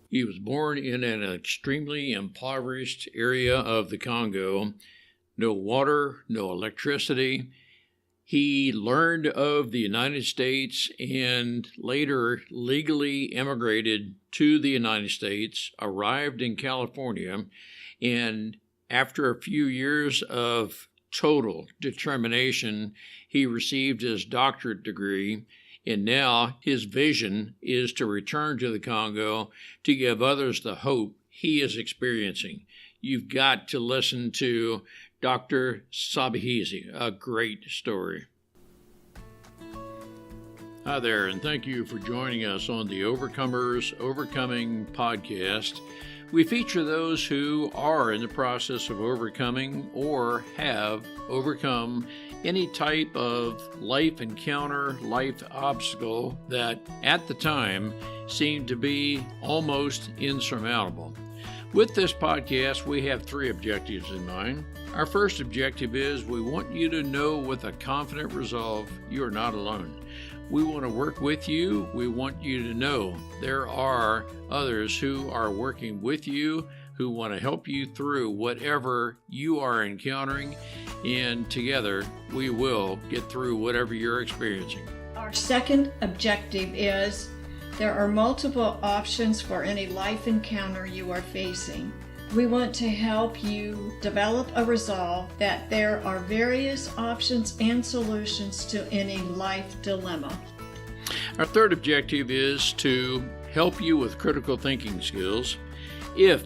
He was born in an extremely impoverished area of the Congo. No water, no electricity. He learned of the United States and later legally immigrated to the United States, arrived in California, and after a few years of total determination, he received his doctorate degree. And now his vision is to return to the Congo to give others the hope he is experiencing. You've got to listen to Dr. Sebahizi, a great story. Hi there, and thank you for joining us on the Overcomers Overcoming podcast. We feature those who are in the process of overcoming or have overcome any type of life encounter, life obstacle that at the time seemed to be almost insurmountable. With this podcast, we have three objectives in mind. Our first objective is we want you to know with a confident resolve you are not alone. We want to work with you. We want you to know there are others who are working with you, who want to help you through whatever you are encountering, and together we will get through whatever you're experiencing. Our second objective is there are multiple options for any life encounter you are facing. We want to help you develop a resolve that there are various options and solutions to any life dilemma. Our third objective is to help you with critical thinking skills. If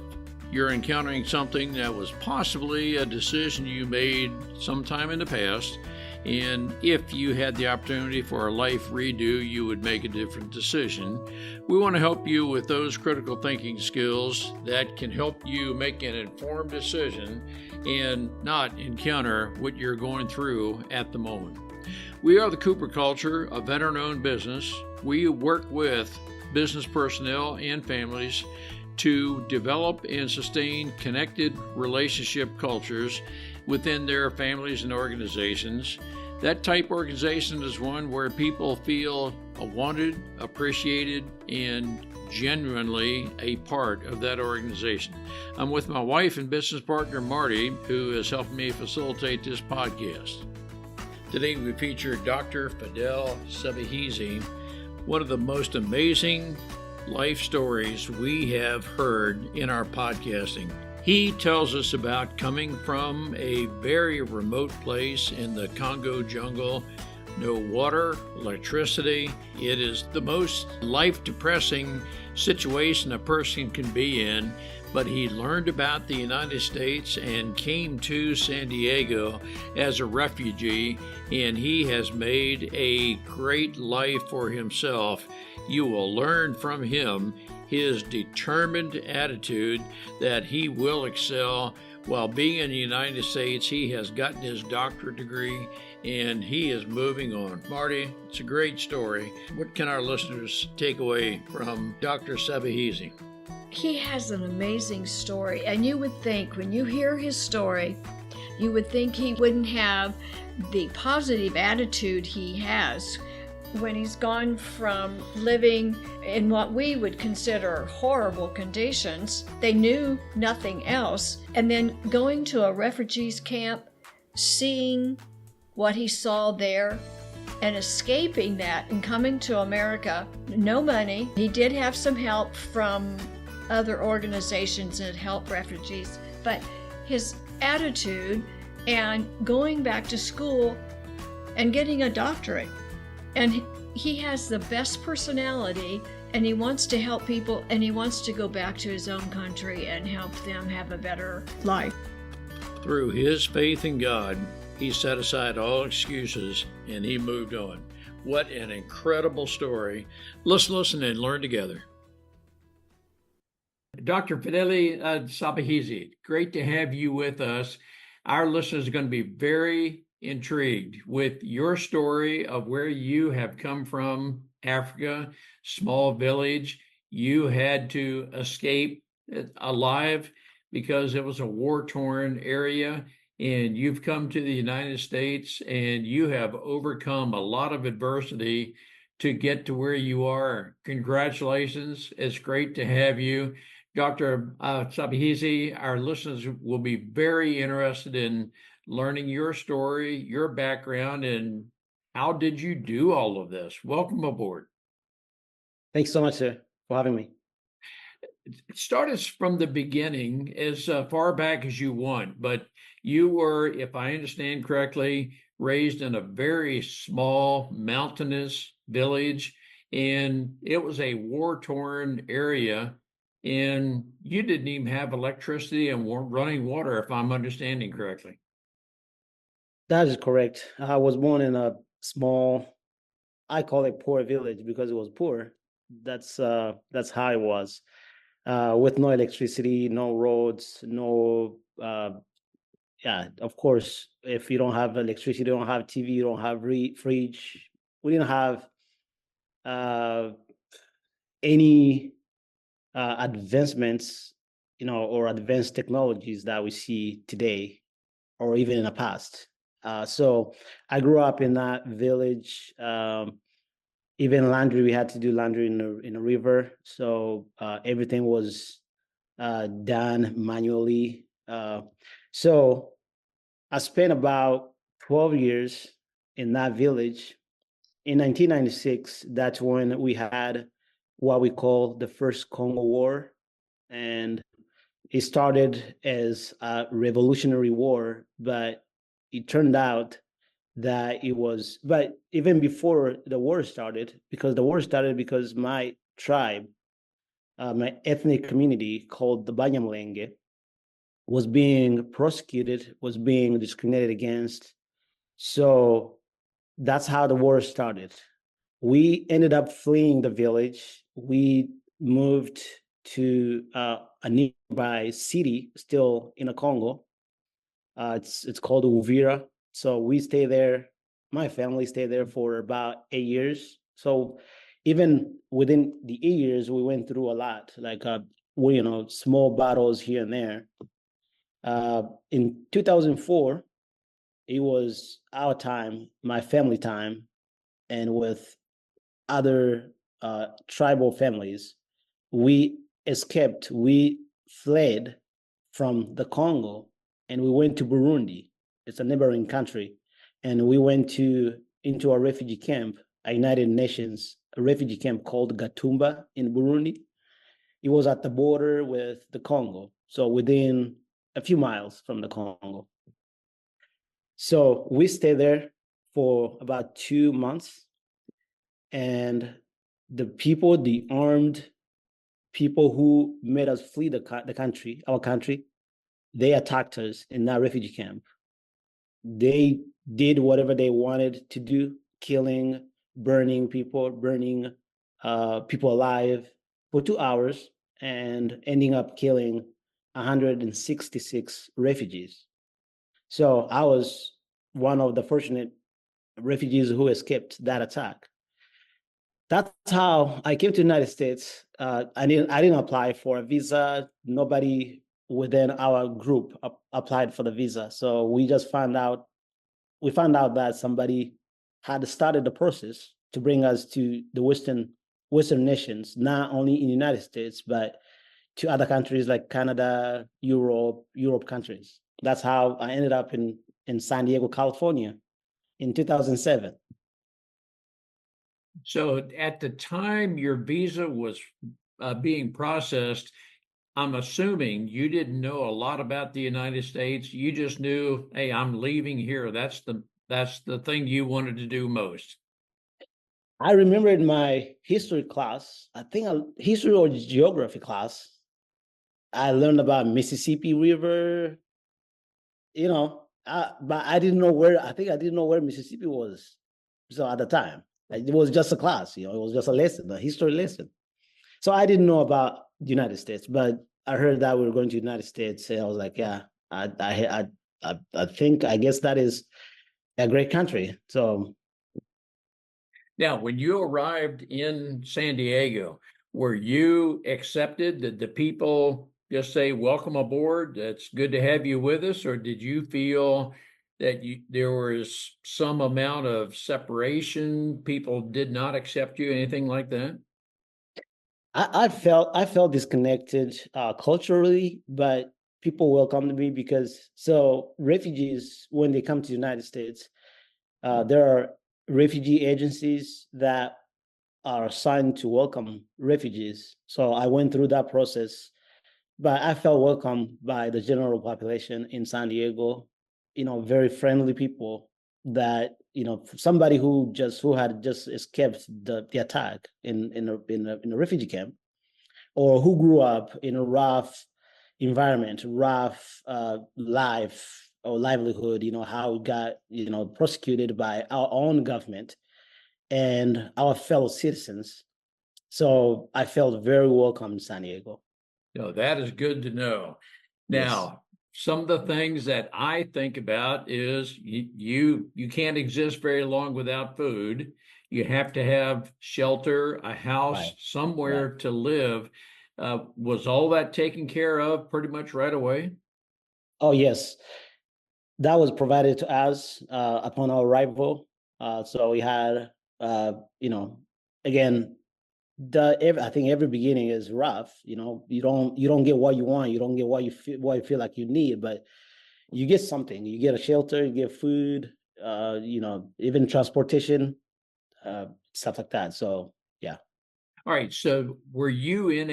you're encountering something that was possibly a decision you made sometime in the past, and if you had the opportunity for a life redo, you would make a different decision. We want to help you with those critical thinking skills that can help you make an informed decision and not encounter what you're going through at the moment. We are the Cooper Culture, a veteran-owned business. We work with business personnel and families to develop and sustain connected relationship cultures within their families and organizations. That type organization is one where people feel wanted, appreciated, and genuinely a part of that organization. I'm with my wife and business partner, Marty, who has helped me facilitate this podcast. Today we feature Dr. Fidele Sebahizi, one of the most amazing life stories we have heard in our podcasting. He tells us about coming from a very remote place in the Congo jungle, no water, electricity. It is the most life-depressing situation a person can be in, but he learned about the United States and came to San Diego as a refugee, and he has made a great life for himself. You will learn from him his determined attitude that he will excel. While being in the United States, he has gotten his doctorate degree and he is moving on. Marty, it's a great story. What can our listeners take away from Dr. Sebahizi? He has an amazing story, and you would think when you hear his story, you would think he wouldn't have the positive attitude he has when he's gone from living in what we would consider horrible conditions. They knew nothing else. And then going to a refugees camp, seeing what he saw there, and escaping that and coming to America, no money. He did have some help from other organizations that help refugees, but his attitude and going back to school and getting a doctorate. And he has the best personality, and he wants to help people, and he wants to go back to his own country and help them have a better life. Through his faith in God, he set aside all excuses and he moved on. What an incredible story. Let's listen and learn together. Dr. Fidele Sebahizi, great to have you with us. Our listeners are going to be very intrigued with your story of where you have come from, Africa, small village. You had to escape alive because it was a war-torn area, and you've come to the United States and you have overcome a lot of adversity to get to where you are. Congratulations. It's great to have you. Dr. Sebahizi, our listeners will be very interested in learning your story, your background, and how did you do all of this? Welcome aboard. Thanks so much, sir, for having me. Start us from the beginning, as far back as you want, but you were, if I understand correctly, raised in a very small mountainous village, and it was a war-torn area, and you didn't even have electricity and running water, if I'm understanding correctly. That is correct. I was born in a small, I call it poor village because it was poor. That's how it was. With no electricity, no roads, no yeah, of course, if you don't have electricity, you don't have TV, you don't have fridge. We didn't have uh any advancements, or advanced technologies that we see today or even in the past. So I grew up in that village. Even laundry, we had to do laundry in a river. So everything was done manually. So I spent about 12 years in that village. In 1996, that's when we had what we call the first Congo War. And it started as a revolutionary war, but it turned out that it was, but even before the war started, because my tribe, my ethnic community called the Banyamulenge, was being prosecuted, was being discriminated against. So that's how the war started. We ended up fleeing the village. We moved to a nearby city, still in the Congo. It's called Uvira. So we stay there. My family stayed there for about 8 years. So even within the 8 years, we went through a lot, like small battles here and there. In 2004, it was our time, my family time, and with other tribal families, we we fled from the Congo, and we went to Burundi. It's a neighboring country. And we went into a refugee camp, a United Nations a refugee camp called Gatumba in Burundi. It was at the border with the Congo, so within a few miles from the Congo. So we stayed there for about 2 months, and the armed people who made us flee our country, they attacked us in that refugee camp. They did whatever they wanted to do, killing, burning people alive for 2 hours, and ending up killing 166 refugees. So I was one of the fortunate refugees who escaped that attack. That's how I came to the United States. I didn't apply for a visa. Nobody within our group applied for the visa. So we found out that somebody had started the process to bring us to the Western nations, not only in the United States, but to other countries like Canada, Europe countries. That's how I ended up in San Diego, California in 2007. So at the time your visa was being processed, I'm assuming you didn't know a lot about the United States. You just knew, hey, I'm leaving here. That's the thing you wanted to do most. I remember in my history class, I think history or geography class, I learned about Mississippi River, but I didn't know where, I think I didn't know where Mississippi was. So at the time, like, it was just a class, it was just a lesson, a history lesson. So I didn't know about the United States, but I heard that we were going to the United States, and I was like, yeah, I think, I guess that is a great country. So Now, when you arrived in San Diego, were you accepted? Did the people just say, welcome aboard? It's good to have you with us? Or did you feel that there was some amount of separation, people did not accept you, anything like that? I felt disconnected culturally, but people welcomed me because so refugees, when they come to the United States, there are refugee agencies that are assigned to welcome refugees. So I went through that process, but I felt welcomed by the general population in San Diego. Very friendly people that somebody who had just escaped the attack in a refugee camp, or who grew up in a rough environment, rough life or livelihood, how it got, prosecuted by our own government and our fellow citizens. So I felt very welcome in San Diego. No, that is good to know. Yes. Now, some of the things that I think about is you can't exist very long without food. You have to have shelter, a house, Right. Right. somewhere to live. Was all that taken care of pretty much right away? Oh, yes. That was provided to us upon our arrival. So we had, you know, again, I think every beginning is rough. You don't get what you want. You don't get what you feel like you need, but you get something. You get a shelter. You get food. Even transportation, stuff like that. So yeah. All right. So were you in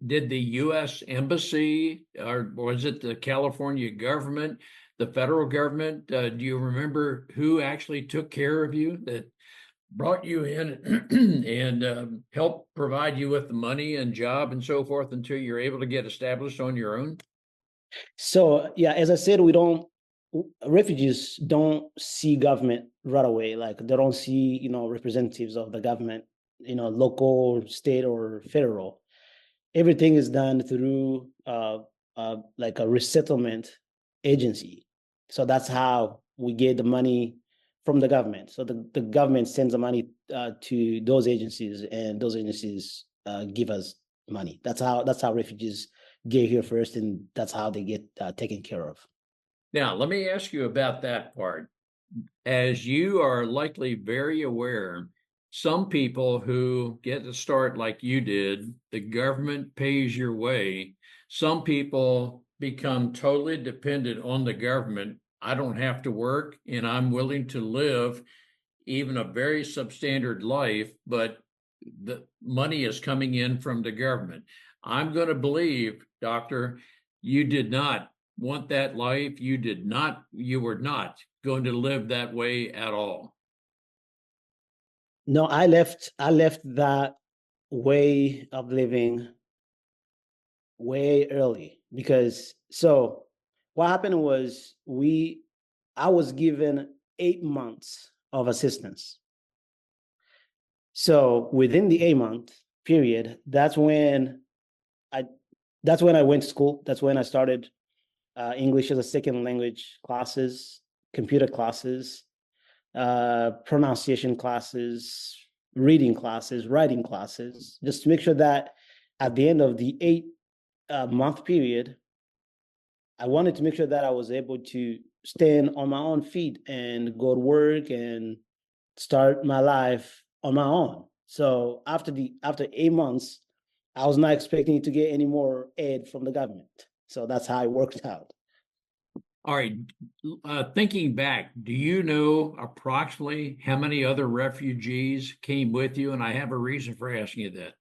did the U.S. Embassy or was it the California government, the federal government? Do you remember who actually took care of you that brought you in and helped provide you with the money and job and so forth until you're able to get established on your own? So yeah, as I said, refugees don't see government right away. Like they don't see, representatives of the government, local, state, or federal. Everything is done through like a resettlement agency. So that's how we get the money from the government. So the government sends the money to those agencies, and those agencies give us money. That's how refugees get here first, and that's how they get taken care of. Now, let me ask you about that part. As you are likely very aware, some people who get to start like you did, the government pays your way. Some people become totally dependent on the government. I don't have to work and I'm willing to live even a very substandard life, but the money is coming in from the government. I'm going to believe, doctor, you did not want that life. You were not going to live that way at all. No, I left that way of living way early, because so what happened was I was given 8 months of assistance. So within the 8 month period, I that's when I went to school. That's when I started English as a second language classes, computer classes, pronunciation classes, reading classes, writing classes, just to make sure that at the end of the 8 month period, I wanted to make sure that I was able to stand on my own feet and go to work and start my life on my own. So after 8 months, I was not expecting to get any more aid from the government. So that's how it worked out. All right. Thinking back, do you know approximately how many other refugees came with you? And I have a reason for asking you that.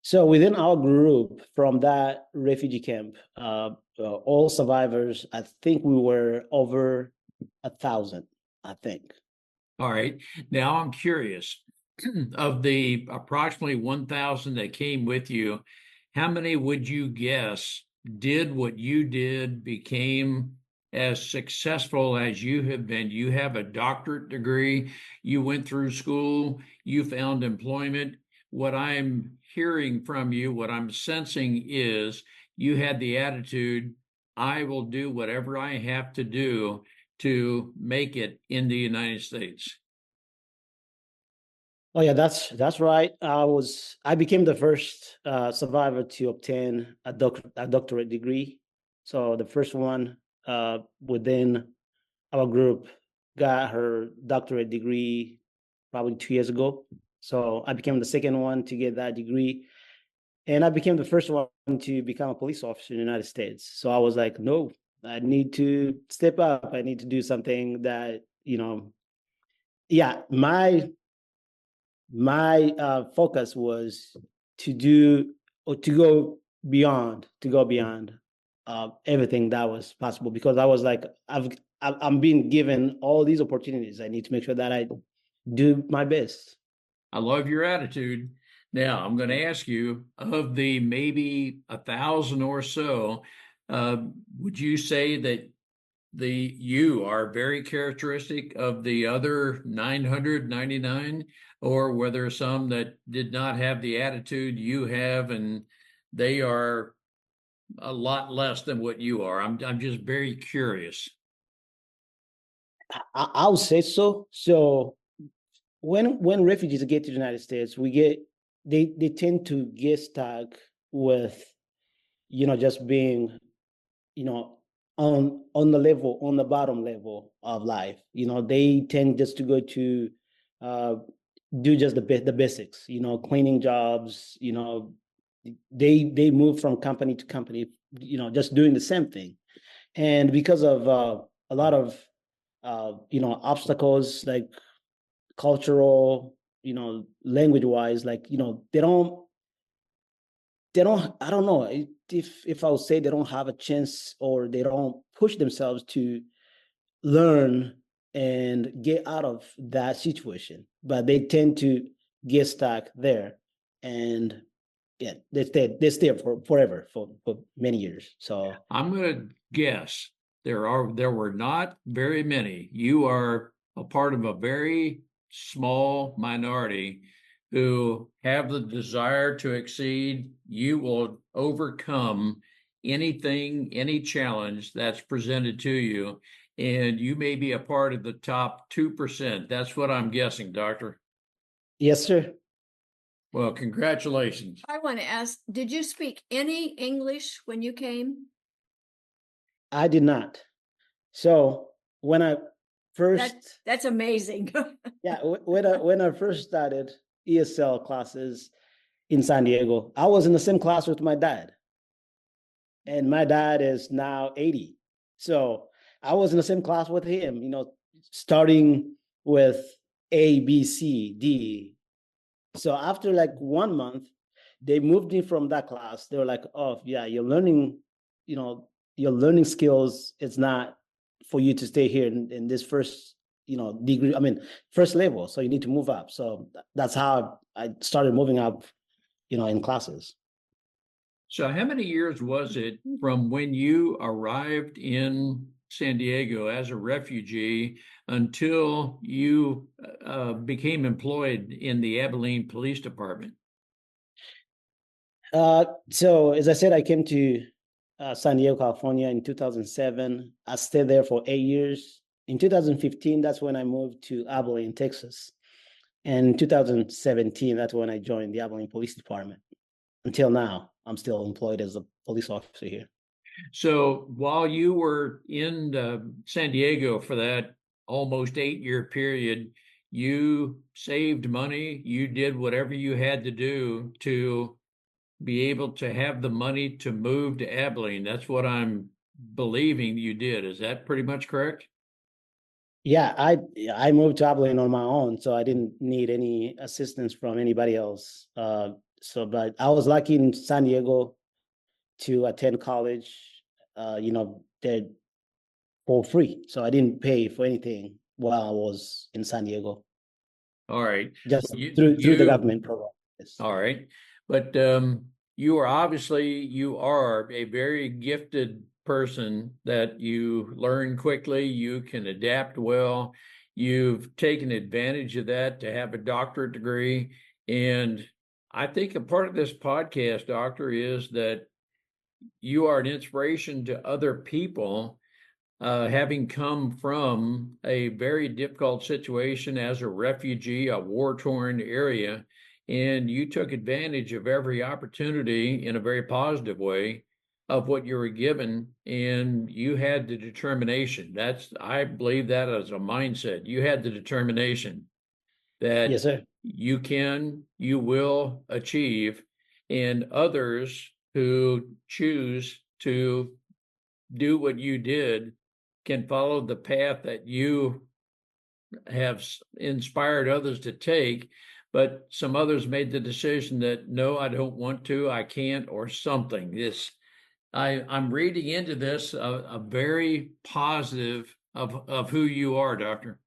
So within our group from that refugee camp, all survivors, I think we were over 1,000, I think. All right. Now I'm curious, of the approximately 1,000 that came with you, how many would you guess did what you did, became as successful as you have been? You have a doctorate degree, you went through school, you found employment. What I'm hearing from you, what I'm sensing is you had the attitude, I will do whatever I have to do to make it in the United States. Oh yeah, that's right. I became the first survivor to obtain a doctorate degree. So the first one within our group got her doctorate degree probably 2 years ago. So I became the second one to get that degree. And I became the first one to become a police officer in the United States. So I was like, no, I need to step up. I need to do something that, yeah, my focus was to do or to go beyond everything that was possible, because I was like, I'm being given all these opportunities. I need to make sure that I do my best. I love your attitude. Now, I'm going to ask you, of the maybe 1,000 or so, would you say that you are very characteristic of the other 999, or were there some that did not have the attitude you have and they are a lot less than what you are? I'm just very curious. I would say so. So when refugees get to the United States, they tend to get stuck with just being on the bottom level of life. They tend just to go to uh, do just the basics. Cleaning jobs. They move from company to company. Just doing the same thing, and because of a lot of obstacles, like cultural, language wise, like they don't I don't know if I would say they don't have a chance, or they don't push themselves to learn and get out of that situation, but they tend to get stuck there. And yeah, they stay for forever, for many years. So I'm going to guess there were not very many. You are a part of a very small minority who have the desire to exceed. You will overcome anything, any challenge that's presented to you, and you may be a part of the top 2%. That's what I'm guessing, Doctor. yes, sir. Well, congratulations. I want to ask, did you speak any English when you came? I did not. So when I first That's amazing. yeah, when I first started ESL classes in San Diego, I was in the same class with my dad, and my dad is now 80. So I was in the same class with him, starting with A, B, C, D. So after like 1 month, they moved me from that class. They were like, "Oh, yeah, you know, your learning skills. It's not for you to stay here in this first, degree. I mean, first level. So you need to move up." So that's how I started moving up, in classes. So, how many years was it from when you arrived in San Diego as a refugee until you became employed in the Abilene Police Department? So as I said, I came to San Diego, California in 2007. I stayed there for 8 years. In 2015, that's when I moved to Abilene, Texas. And in 2017, that's when I joined the Abilene Police Department. Until now, I'm still employed as a police officer here. So, while you were in San Diego for that almost 8 year period, you saved money, you did whatever you had to do to be able to have the money to move to Abilene. That's what I'm believing you did. Is that pretty much correct? Yeah, I moved to Abilene on my own, so I didn't need any assistance from anybody else. But I was lucky in San Diego to attend college, there for free. So I didn't pay for anything while I was in San Diego, All right. just through the You government program. Yes. all right. But you are a very gifted person that you learn quickly, you can adapt well. You've taken advantage of that to have a doctorate degree. And I think a part of this podcast, Doctor, is that you are an inspiration to other people, having come from a very difficult situation as a refugee, a war-torn area, and you took advantage of every opportunity in a very positive way of what you were given, and you had the determination. I believe that as a mindset. You had the determination that Yes, sir. you will achieve, and others who choose to do what you did can follow the path that you have inspired others to take, but some others made the decision that no, I don't want to, I can't, or something. I'm reading into this a very positive of who you are, Doctor.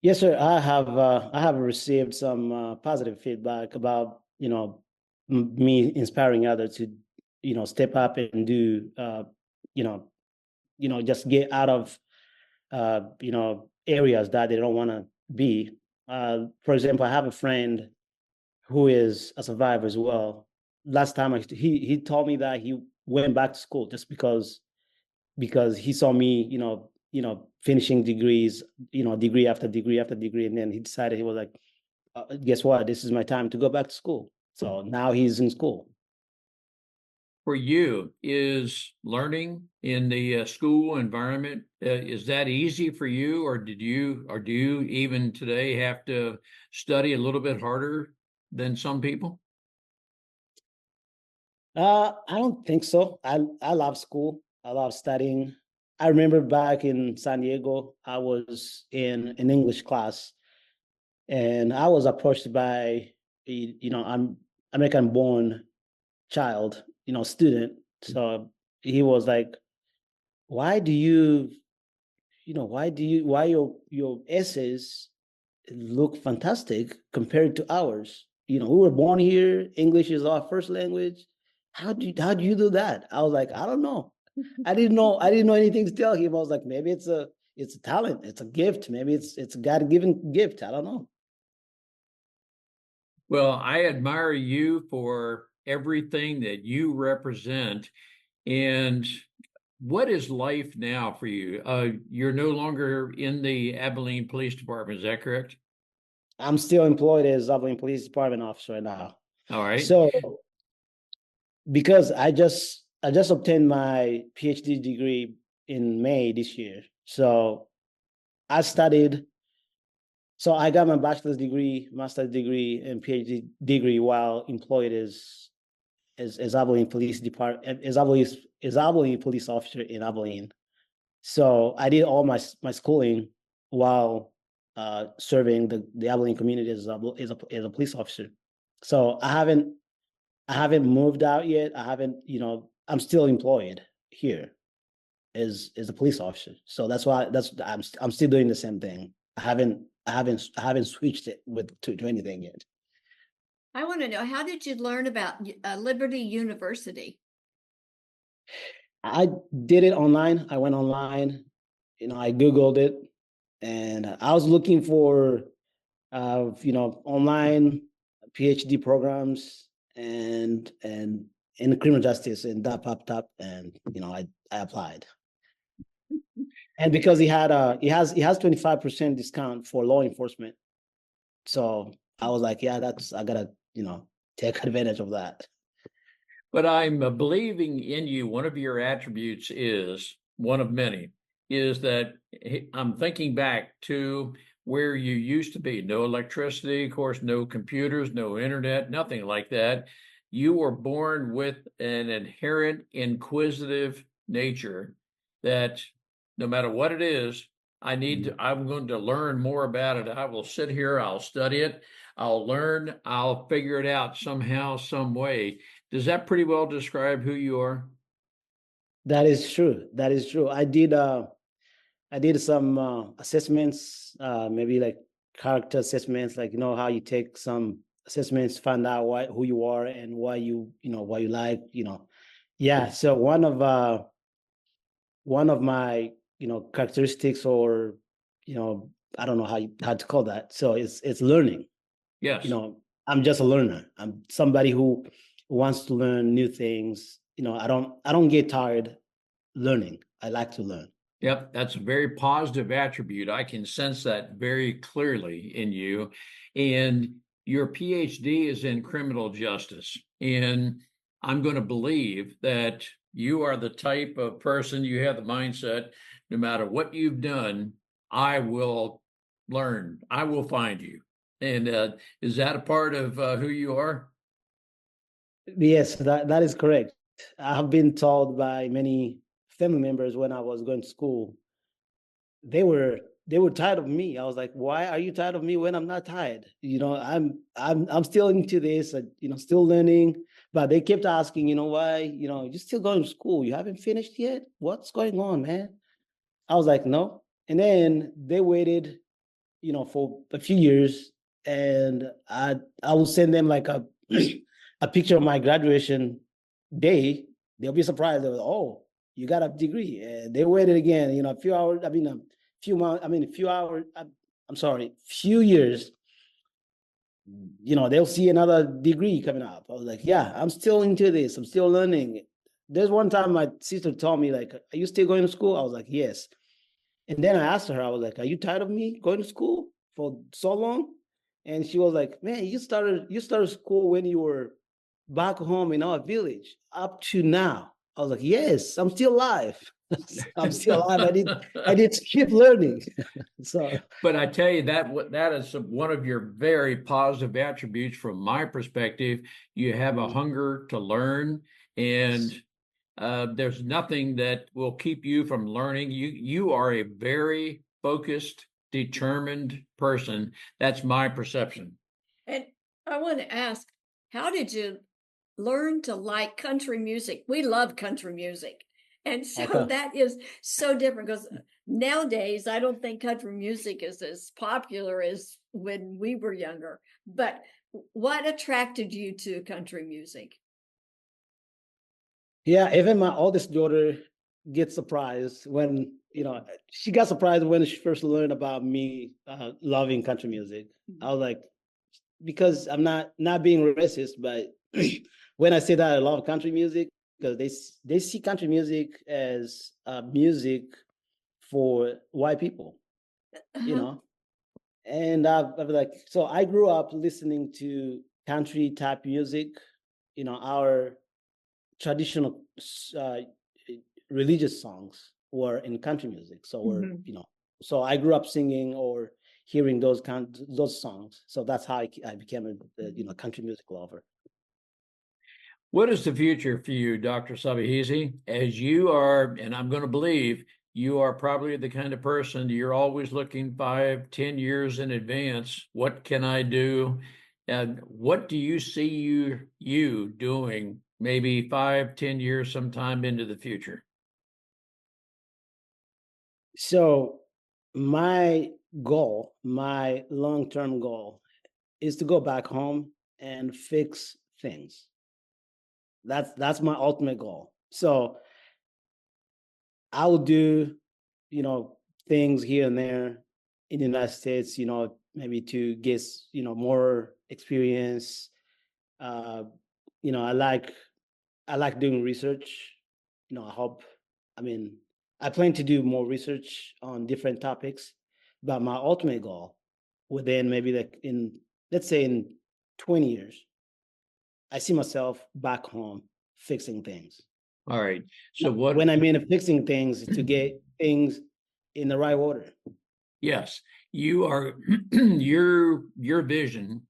Yes, sir. I have received some positive feedback about me inspiring others to step up and do you know just get out of areas that they don't want to be. For example, I have a friend who is a survivor as well. Last time he told me that he went back to school just because he saw me, finishing degrees, degree after degree after degree, and then he decided he was like, guess what? This is my time to go back to school. So now he's in school. For you, is learning in the school environment, is that easy for you, or do you even today have to study a little bit harder than some people? I don't think so. I love school. I love studying. I remember back in San Diego, I was in an English class, and I was approached by I'm American born child, student. So he was like, why do you, why your essays look fantastic compared to ours? We were born here. English is our first language. How do you do that? I was like, I don't know. I didn't know anything to tell him. I was like, maybe it's a talent, it's a gift, maybe it's a God-given gift. I don't know. Well, I admire you for everything that you represent. And what is life now for you? You're no longer in the Abilene Police Department, is that correct? I'm still employed as Abilene Police Department officer right now. All right. So because I just obtained my PhD degree in May this year. So I studied. So I got my bachelor's degree, master's degree, and PhD degree while employed as Abilene Police Department as Abilene Police Officer in Abilene. So I did all my schooling while serving the Abilene community as a police officer. So I haven't moved out yet. I haven't, I'm still employed here as a police officer. So I'm still doing the same thing. I haven't switched it to anything yet. I want to know, how did you learn about Liberty University? I did it online. I went online, I Googled it, and I was looking for online PhD programs and in criminal justice, and that popped up, and I applied. And because he has 25% discount for law enforcement, so I was like, yeah, I gotta take advantage of that. But I'm believing in you. One of your attributes is one of many, is that I'm thinking back to where you used to be. No electricity, of course, no computers, no internet, nothing like that. You were born with an inherent inquisitive nature that no matter what it is, I'm going to learn more about it. I will sit here, I'll study it, I'll learn, I'll figure it out somehow, some way. Does that pretty well describe who you are? That is true. That is true. I did some assessments, maybe like character assessments, like how you take some assessments, find out who you are and why you like. Yeah. So one of my characteristics, or I don't know how to call that. So it's learning. Yes. I'm just a learner. I'm somebody who wants to learn new things. I don't get tired learning. I like to learn. Yep, that's a very positive attribute. I can sense that very clearly in you. And your PhD is in criminal justice. And I'm going to believe that you are the type of person, you have the mindset, no matter what you've done, I will learn, I will find you. And is that a part of who you are? Yes, that is correct. I've been told by many family members when I was going to school, they were they were tired of me. I was like, why are you tired of me when I'm not tired? I'm still into this, still learning. But they kept asking, why, you're still going to school. You haven't finished yet? What's going on, man? I was like, no. And then they waited, for a few years, and I will send them like a a picture of my graduation day. They'll be surprised. They'll, oh, you got a degree. And they waited again, a few hours. I mean, a few months. I mean, a few hours. I'm sorry, few years. They'll see another degree coming up. I was like, yeah, I'm still into this. I'm still learning. There's one time my sister told me, like, are you still going to school? I was like, yes. And then I asked her, I was like, are you tired of me going to school for so long? And she was like, man, you started school when you were back home in our village up to now. I was like, yes, I'm still alive. I'm still alive. I did keep learning. So But I tell you that is one of your very positive attributes from my perspective. You have a hunger to learn, and there's nothing that will keep you from learning. You are a very focused, determined person. That's my perception. And I want to ask, how did you learn to like country music? We love country music. And so okay. that is so different because nowadays I don't think country music is as popular as when we were younger. But what attracted you to country music? Yeah, even my oldest daughter gets surprised when, she got surprised when she first learned about me loving country music. I was like, because I'm not being racist, but when I say that I love country music, because they see country music as music for white people, you Uh-huh. know. And I've like, so I grew up listening to country type music, our traditional uh, religious songs were in country music. So Mhm. so I grew up singing or hearing those songs. So that's how I became a country music lover. What is the future for you, Dr. Sebahizi? As you are, and I'm going to believe you are probably the kind of person you're always looking 5, 10 years in advance. What can I do? And what do you see you doing maybe 5, 10 years sometime into the future? So my goal, my long-term goal, is to go back home and fix things. That's my ultimate goal. So I will do, you know, things here and there in the United States, maybe to get, more experience. Uh, you know, I like I like doing research. I hope, I mean, I plan to do more research on different topics, but my ultimate goal within maybe like let's say in 20 years, I see myself back home fixing things. All right. So Now, what? when I mean fixing things, to get things in the right order. Yes, you are. Your vision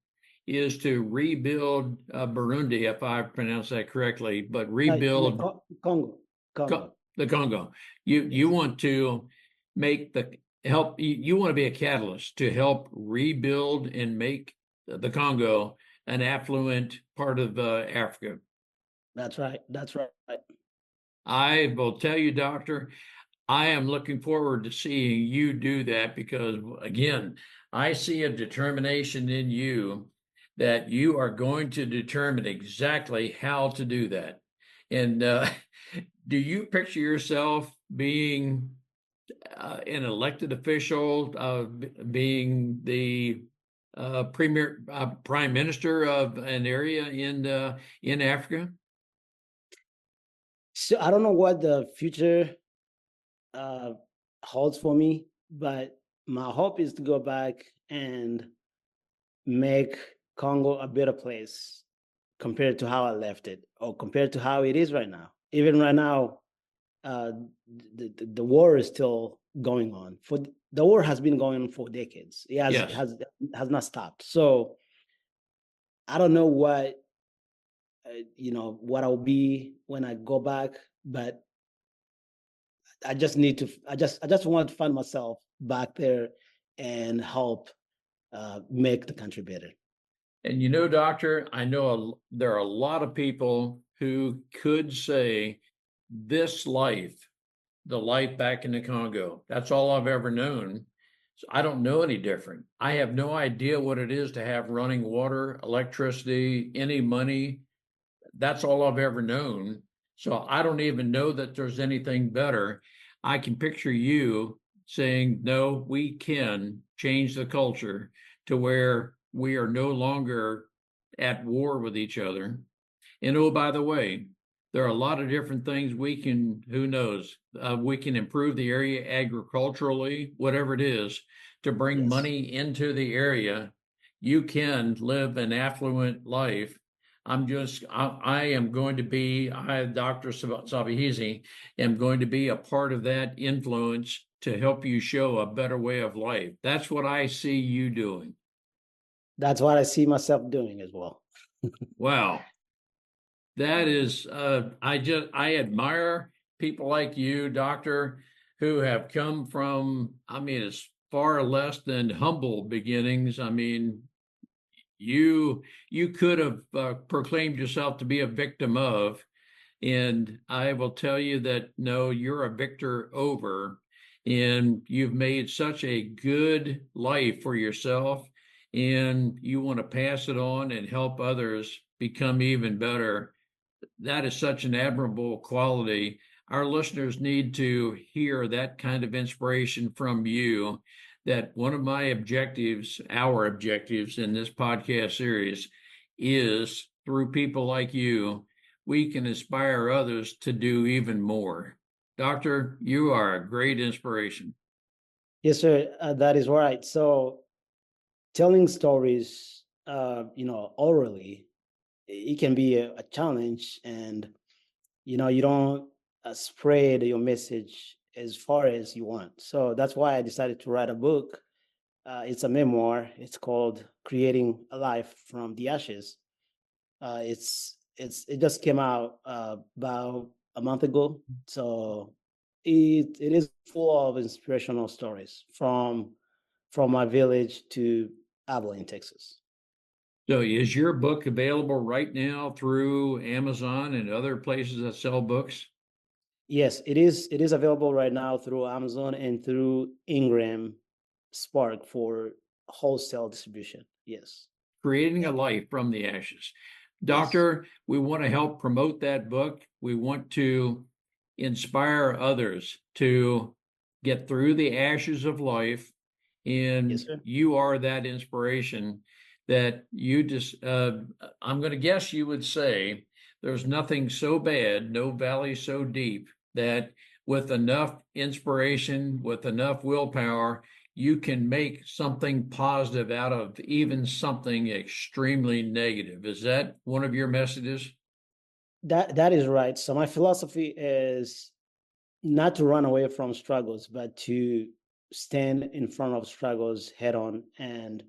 is to rebuild Burundi, if I pronounce that correctly, but No, rebuild Congo, Congo. The Congo. You Yes, want to make the help. You want to be a catalyst to help rebuild and make the Congo an affluent part of Africa. that's right. That's right. I will tell you, Doctor, I am looking forward to seeing you do that because, again, I see a determination in you that you are going to determine exactly how to do that. And do you picture yourself being an elected official, being the premier, prime minister of an area in Africa? So I don't know what the future uh, holds for me, but my hope is to go back and make Congo a better place. compared to how I left it, or compared to how it is right now. Even right now, uh, the war is still going on. The war has been going on for decades. It Yes. has not stopped. So I don't know what I'll be when I go back, but I just need to. I just want to find myself back there and help make the country better. And doctor, I know there are a lot of people who could say this life, the life back in the Congo, that's all I've ever known. So I don't know any different. I have no idea what it is to have running water, electricity, any money. That's all I've ever known. So I don't even know that there's anything better. I can picture you saying, no, we can change the culture to where we are no longer at war with each other. And oh, by the way, there are a lot of different things we can, who knows, we can improve the area agriculturally, whatever it is, to bring Yes. money into the area. You can live an affluent life. I am going to be, Dr. Sebahizi, am going to be a part of that influence to help you show a better way of life. That's what I see you doing. That's what I see myself doing as well. Wow. That is, I admire people like you, doctor, who have come from, it's far less than humble beginnings. You could have proclaimed yourself to be a victim of, and I will tell you that no, you're a victor over, and you've made such a good life for yourself, and you want to pass it on and help others become even better. That is such an admirable quality. Our listeners need to hear that kind of inspiration from you. That one of my objectives, our objectives in this podcast series, is through people like you, we can inspire others to do even more. Doctor, you are a great inspiration. Yes, sir. That is right. So telling stories, orally, it can be a challenge, and you don't spread your message as far as you want. So that's why I decided to write a book. It's a memoir. It's called "Creating a Life from the Ashes." It just came out about a month ago. So it is full of inspirational stories from my village to Abilene, Texas. So, is your book available right now through Amazon and other places that sell books? Yes, it is. It is available right now through Amazon and through Ingram Spark for wholesale distribution. Yes. Creating a And Life from the Ashes. yes. Doctor, we want to help promote that book. We want to inspire others to get through the ashes of life. And Yes, sir. you are that inspiration that you just, I'm going to guess you would say there's nothing so bad, no valley so deep that with enough inspiration, with enough willpower, you can make something positive out of even something extremely negative. Is that one of your messages? That is right. So my philosophy is not to run away from struggles, but to stand in front of struggles head on and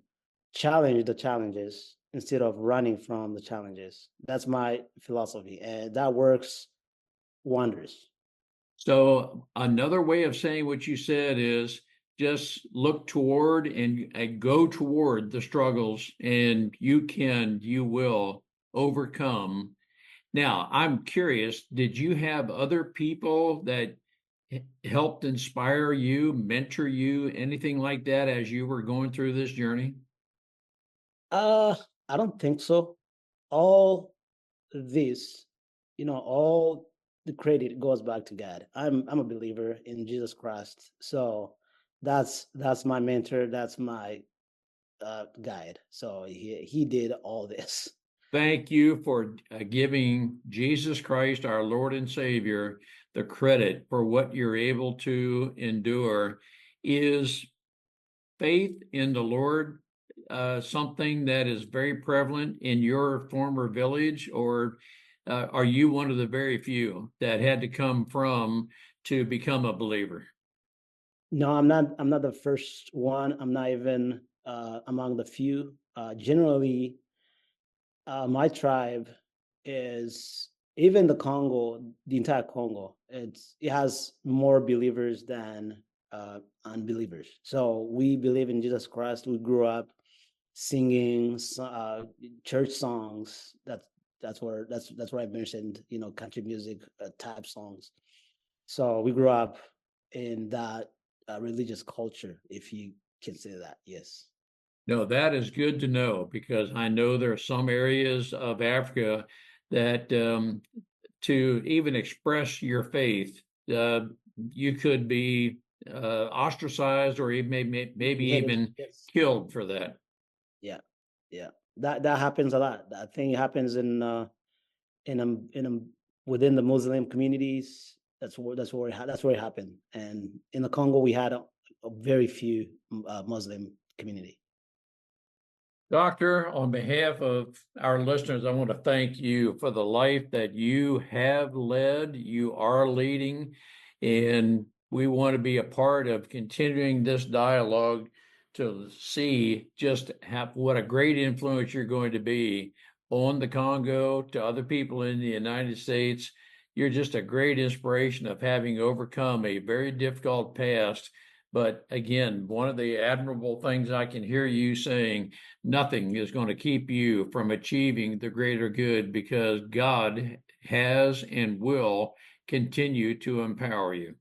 challenge the challenges instead of running from the challenges. That's my philosophy, and that works wonders. So another way of saying what you said is just look toward and go toward the struggles, and you will overcome. Now, I'm curious, did you have other people that helped inspire you, mentor you, anything like that as you were going through this journey? Uh, I don't think so. All this, all the credit goes back to God. I'm a believer in Jesus Christ, so that's my mentor. That's my guide. So he did all this. Thank you for giving Jesus Christ, our Lord and Savior, the credit for what you're able to endure. Is faith in the Lord something that is very prevalent in your former village, or are you one of the very few that had to come from to become a believer? No, I'm not the first one. I'm not even among the few. Generally, my tribe is, even the Congo, the entire Congo. It has more believers than unbelievers. So we believe in Jesus Christ. We grew up singing church songs. That's where I mentioned, country music type songs. So we grew up in that religious culture, if you can say that. Yes. No, that is good to know, because I know there are some areas of Africa that to even express your faith, you could be ostracized, or even maybe We hated. even Yes. killed for that. Yeah. Yeah. That happens a lot. That thing happens in within the Muslim communities. That's where it happened. And in the Congo, we had a very few Muslim community. Doctor, on behalf of our listeners, I want to thank you for the life that you have led, you are leading, and we want to be a part of continuing this dialogue to see just what a great influence you're going to be on the Congo, to other people in the United States. You're just a great inspiration of having overcome a very difficult past. But again, one of the admirable things I can hear you saying, nothing is going to keep you from achieving the greater good, because God has and will continue to empower you.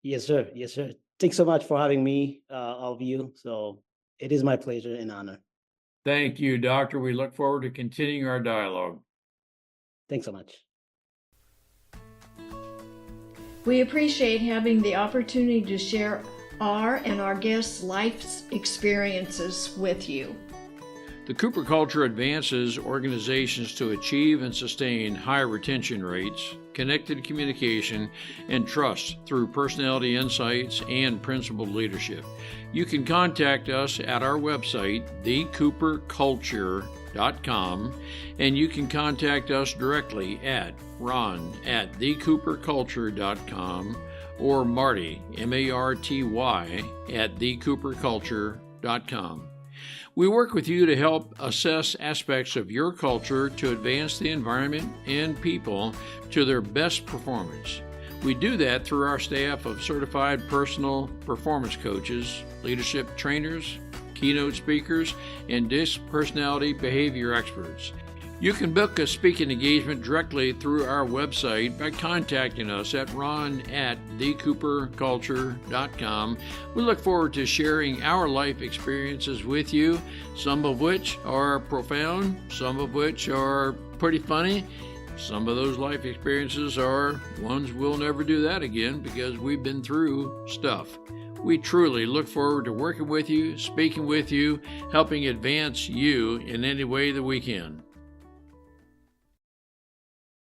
Yes, sir. Yes, sir. Thanks so much for having me, all of you. So it is my pleasure and honor. Thank you, Doctor. We look forward to continuing our dialogue. Thanks so much. We appreciate having the opportunity to share our and our guests' life experiences with you. The Cooper Culture advances organizations to achieve and sustain high retention rates, connected communication, and trust through personality insights and principled leadership. You can contact us at our website, thecooperculture.com, and you can contact us directly at ron@thecooperculture.com or Marty, Marty, at thecooperculture.com. We work with you to help assess aspects of your culture to advance the environment and people to their best performance. We do that through our staff of certified personal performance coaches, leadership trainers, keynote speakers, and disc personality behavior experts. You can book a speaking engagement directly through our website by contacting us at ron@thecooperculture.com. We look forward to sharing our life experiences with you, some of which are profound, some of which are pretty funny. Some of those life experiences are ones we'll never do that again, because we've been through stuff. We truly look forward to working with you, speaking with you, helping advance you in any way that we can.